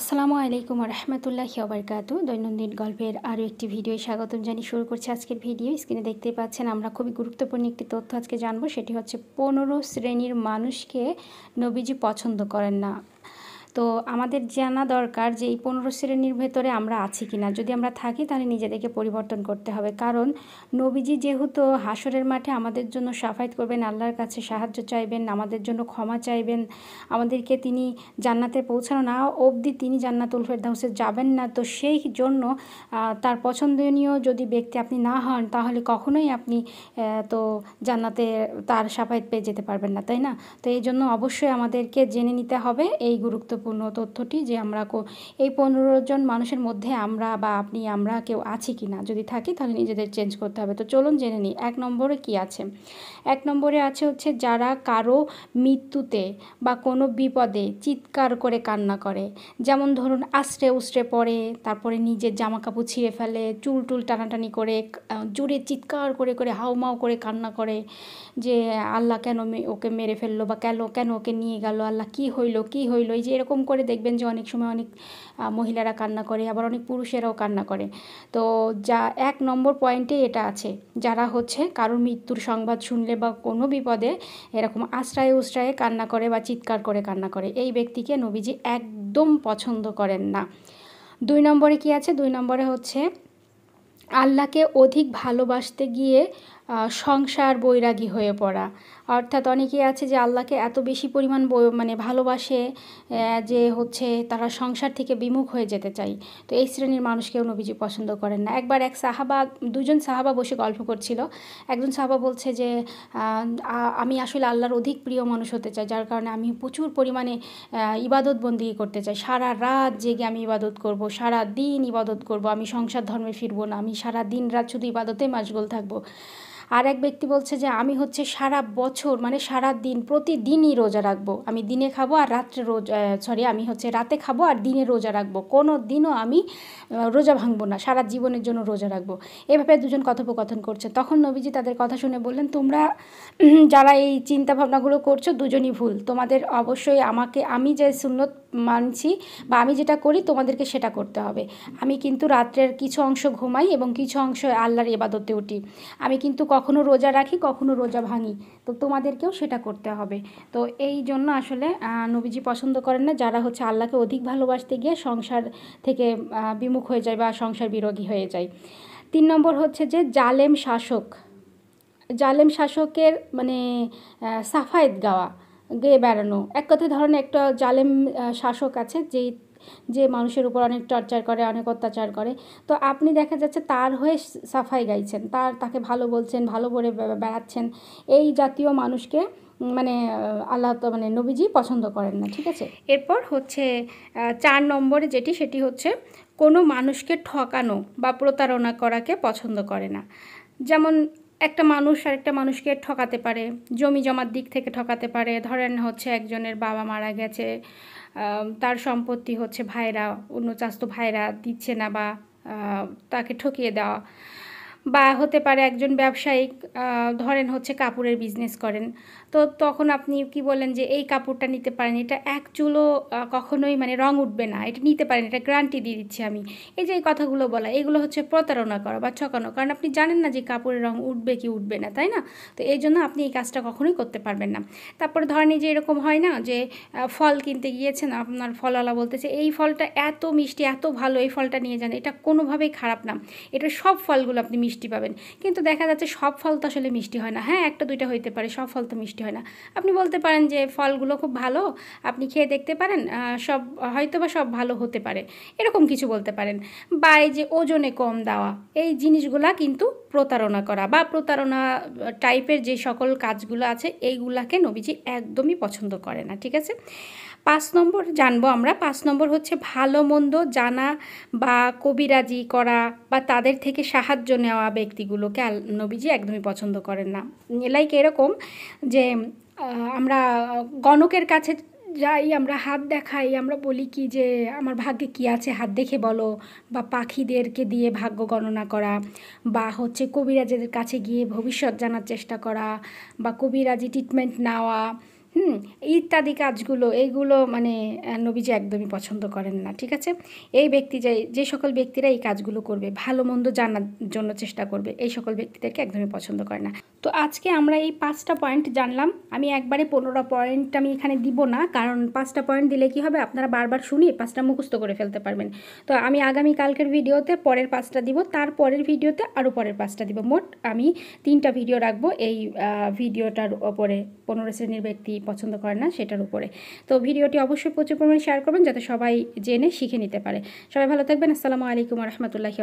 আসসালামু আলাইকুম রহমতুল্লাহি ওবারকাতু। দৈনন্দিন গল্পের আরও একটি ভিডিও স্বাগতম জানিয়ে শুরু করছি আজকের ভিডিও। স্ক্রিনে দেখতেই পাচ্ছেন আমরা খুবই গুরুত্বপূর্ণ একটি তথ্য আজকে জানবো। সেটি হচ্ছে 15 শ্রেণীর মানুষকে নবীজি পছন্দ করেন না। তো আমাদের জানা দরকার যে এই 15 শ্রেণীর ভেতরে আমরা আছি কি না। যদি আমরা থাকি তাহলে নিজেদেরকে পরিবর্তন করতে হবে, কারণ নবীজি যেহেতু হাসরের মাঠে আমাদের জন্য শাফায়াত করবেন, আল্লাহর কাছে সাহায্য চাইবেন, আমাদের জন্য ক্ষমা চাইবেন, আমাদেরকে তিনি জান্নাতে পৌঁছানো না অবধি তিনি জান্নাতুল ফেরদাউসে যাবেন না। তো সেই জন্য তার পছন্দনীয় যদি ব্যক্তি আপনি না হন তাহলে কখনোই আপনি তো জান্নাতে তার শাফায়াত পেয়ে যেতে পারবেন না, তাই না? তো এই জন্য অবশ্যই আমাদেরকে জেনে নিতে হবে এই গুরুত্বপূর্ণ তথ্যটি যে আমরা এই 15 জন মানুষের মধ্যে আমরা বা আপনি আমরা কেউ আছি কি না। যদি থাকি তাহলে নিজেদের চেঞ্জ করতে হবে। তো চলুন জেনে নিই 1 নম্বরে কি আছে। 1 নম্বরে আছে হচ্ছে যারা কারো মৃত্যুতে বা কোনো বিপদে চিৎকার করে কান্না করে। যেমন ধরুন আশ্রে উশ্রে পড়ে, তারপরে নিজের জামা কাপড় ছিঁড়ে ফেলে, চুল টুল টানাটানি করে, জোরে চিৎকার করে করে হাউমাউ করে কান্না করে যে আল্লাহ কেন ওকে মেরে ফেললো, বা কেন ওকে নিয়ে গেল, আল্লাহ কি হইলো। এই যে এরকম করে দেখবেন যে অনেক সময় অনেক মহিলারা কান্না করে, আবার অনেক পুরুষেরাও কান্না করে। তো যা 1 নম্বর পয়েন্টে এটা আছে, যারা হচ্ছে কারোর মৃত্যুর সংবাদ শুনলে বা কোনো বিপদে এরকম আশ্রয়ে উশ্রয়ে কান্না করে বা চিৎকার করে কান্না করে, এই ব্যক্তিকে নবীজি একদম পছন্দ করেন না। 2 নম্বরে কি আছে। 2 নম্বরে হচ্ছে আল্লাহকে অধিক ভালোবাসতে গিয়ে সংসার বৈরাগী হয়ে পড়া। অর্থাৎ অনেকেই আছে যে আল্লাহকে এত বেশি পরিমাণ মানে ভালোবাসে যে হচ্ছে তারা সংসার থেকে বিমুখ হয়ে যেতে চায়। তো এই শ্রেণীর মানুষকেও নবীজি পছন্দ করেন না। একবার দুজন সাহাবা বসে গল্প করছিল। একজন সাহাবা বলছে যে আমি আসলে আল্লাহর অধিক প্রিয় মানুষ হতে চাই, যার কারণে আমি প্রচুর পরিমাণে ইবাদত বন্দিগি করতে চাই। সারা রাত জেগে আমি ইবাদত করব, সারা দিন ইবাদত করব, আমি সংসার ধর্মে ফিরবো না, আমি সারা দিন রাত শুধু ইবাদতে মাশগুল থাকবো। আর এক ব্যক্তি বলছে যে আমি হচ্ছে সারা বছর মানে সারা দিন প্রতিদিনই রোজা রাখবো, আমি দিনে খাবো আর আমি হচ্ছে রাতে খাবো আর দিনে রোজা রাখবো, কোনো দিনও আমি রোজা ভাঙবো না, সারা জীবনের জন্য রোজা রাখবো। এভাবে দুজন কথোপকথন করছে। তখন নবীজি তাদের কথা শুনে বললেন, তোমরা যারা এই চিন্তা ভাবনাগুলো করছো দুজনই ভুল। তোমাদের অবশ্যই আমি যে সুন্নত মানছি বা আমি যেটা করি তোমাদেরকে সেটা করতে হবে। আমি কিন্তু রাত্রের কিছু অংশ ঘুমাই এবং কিছু অংশ আল্লাহর ইবাদতে উঠি। আমি কিন্তু কখনো রোজা রাখি, কখনো রোজা ভাঙি। তো তোমাদেরকেও সেটা করতে হবে। তো এই জন্য আসলে নবীজি পছন্দ করেন না যারা হচ্ছে আল্লাহকে অধিক ভালোবাসতে গিয়ে সংসার থেকে বিমুখ হয়ে যায় বা সংসার বিরোধী হয়ে যায়। 3 নম্বর হচ্ছে যে জালেম শাসকের মানে সাফায়েত গেয়ে বেড়ানো। এক কথায় ধরেন একটা জালেম শাসক আছে যে মানুষের উপর অনেক টর্চার করে, অনেক অত্যাচার করে। তো আপনি দেখা যাচ্ছে তার হয়ে সাফাই গাইছেন, তাকে ভালো বলছেন, ভালো করে বেড়াচ্ছেন। এই জাতীয় মানুষকে মানে আল্লাহ তো মানে নবীজি পছন্দ করেন না, ঠিক আছে। এরপর হচ্ছে 4 নম্বরে সেটি হচ্ছে কোনো মানুষকে ঠকানো বা প্রতারণা করাকে পছন্দ করে না। যেমন একটা মানুষ আরেকটা মানুষকে ঠকাতে পারে, জমি জমার দিক থেকে ঠকাতে পারে। ধরেন হচ্ছে একজনের বাবা মারা গেছে, তার সম্পত্তি হচ্ছে অন্য চাচাতো ভাইরা দিচ্ছে না বা তাকে ঠকিয়ে দেওয়া। বা হতে পারে একজন ব্যবসায়িক ধরেন হচ্ছে কাপড়ের বিজনেস করেন, তো তখন আপনি কি বলেন যে এই কাপড়টা নিতে পারেন, এটা এক চুলও কখনোই মানে রং উঠবে না, এটা নিতে পারেন, এটা গ্যারান্টি দিয়ে দিচ্ছি আমি। এই যে এই কথাগুলো বলা, এগুলো হচ্ছে প্রতারণা করা বা ঠকানো, কারণ আপনি জানেন না যে কাপড়ের রং উঠবে কি উঠবে না, তাই না? তো এই জন্য আপনি এই কাজটা কখনোই করতে পারবেন না। তারপরে ধরেন এই যে এরকম হয় না যে ফল কিনতে গিয়েছেন, আপনার ফলওয়ালা বলতেছে এই ফলটা এত মিষ্টি এত ভালো, এই ফলটা নিয়ে যান, এটা কোনোভাবেই খারাপ না, এটা সব ফলগুলো আপনি মিষ্টি পাবেন। কিন্তু দেখা যাচ্ছে সব ফল তো আসলে মিষ্টি হয় না। হ্যাঁ, একটা দুইটা হইতে পারে, সব ফল তো মিষ্টি হয় না। আপনি বলতে পারেন যে ফলগুলো খুব ভালো, আপনি খেয়ে দেখতে পারেন, হয়তো বা সব ভালো হতে পারে, এরকম কিছু বলতে পারেন। বা এই যে ওজনে কম দেওয়া, এই জিনিসগুলা কিন্তু প্রতারণা করা বা প্রতারণা টাইপের যে সকল কাজগুলো আছে এইগুলাকে নবীজি একদমই পছন্দ করে না, ঠিক আছে। 5 নম্বর জানবো আমরা। 5 নম্বর হচ্ছে ভালো মন্দ জানা বা কবিরাজি করা বা তাদের থেকে সাহায্য নেওয়া ব্যক্তিগুলোকে নবীজি একদমই পছন্দ করেন না। লাইক এরকম যে আমরা গণকের কাছে যাই, আমরা হাত দেখাই, আমরা বলি কি যে আমার ভাগ্যে কি আছে হাত দেখে বলো, বা পাখিদেরকে দিয়ে ভাগ্য গণনা করা, বা হচ্ছে কবিরাজের কাছে গিয়ে ভবিষ্যৎ জানার চেষ্টা করা, বা কবিরাজি ট্রিটমেন্ট নেওয়া, ইত্যাদি কাজগুলো এইগুলো মানে নবীজি একদমই পছন্দ করেন না। ঠিক আছে, এই ব্যক্তি যে সকল ব্যক্তিরা এই কাজগুলো করবে, ভালো মন্দ জানার জন্য চেষ্টা করবে, এই সকল ব্যক্তিদেরকে একদমই পছন্দ করে না। তো আজকে আমরা এই 5টা পয়েন্ট জানলাম। আমি একবারে 15 পয়েন্ট আমি এখানে দিব না, কারণ 5টা পয়েন্ট দিলে কি হবে, আপনারা বারবার শুনি 5টা মুখস্থ করে ফেলতে পারবেন। তো আমি আগামী কালকের ভিডিওতে পরের 5টা দিব, তারপরের ভিডিওতে আরও পরের 5টা দিব। মোট আমি 3টা ভিডিও রাখবো এই ভিডিওটার ওপরে, 15 শ্রেণীর ব্যক্তি পছন্দ করে না সেটার উপরে। তো ভিডিওটি অবশ্যই প্রচুর পরিমাণে শেয়ার করবেন যাতে সবাই জেনে শিখে নিতে পারে। সবাই ভালো থাকবেন। আসসালামু আলাইকুম ওয়া রাহমাতুল্লাহি।